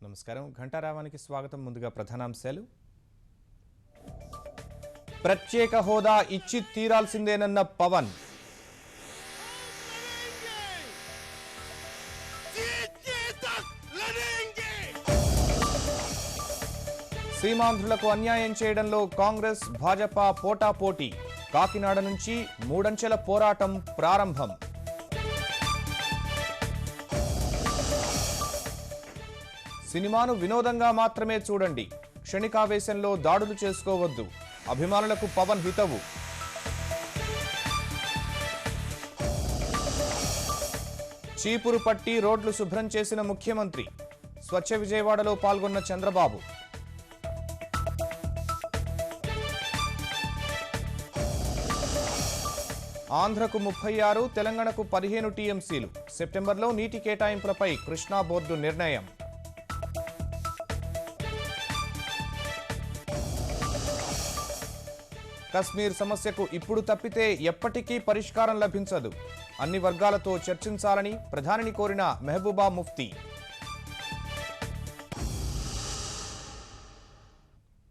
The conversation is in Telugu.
నమస్కారం ఘంటారావానికి స్వాగతం. ముందుగా ప్రధానాంశాలు. ప్రత్యేక హోదా ఇచ్చి తీరాల్సిందేనన్న పవన్. సీమాంధ్రులకు అన్యాయం చేయడంలో కాంగ్రెస్ భాజపా పోటాపోటీ. కాకినాడ నుంచి మూడంచెల పోరాటం ప్రారంభం. సినిమాను వినోదంగా మాత్రమే చూడండి, క్షణికావేశంలో దాడులు చేసుకోవద్దు. అభిమానులకు పవన్ హితవు. చీపురు పట్టి రోడ్లు శుభ్రం చేసిన ముఖ్యమంత్రి. స్వచ్ఛ విజయవాడలో పాల్గొన్న చంద్రబాబు. ఆంధ్రకు 36, తెలంగాణకు 15 టీఎంసీలు. సెప్టెంబర్లో నీటి కేటాయింపులపై కృష్ణా బోర్డు నిర్ణయం. కశ్మీర్ సమస్యకు ఇప్పుడు తప్పితే ఎప్పటికీ పరిష్కారం లభించదు. అన్ని వర్గాలతో చర్చించాలని ప్రధానిని కోరిన మెహబూబా ముఫ్తీ.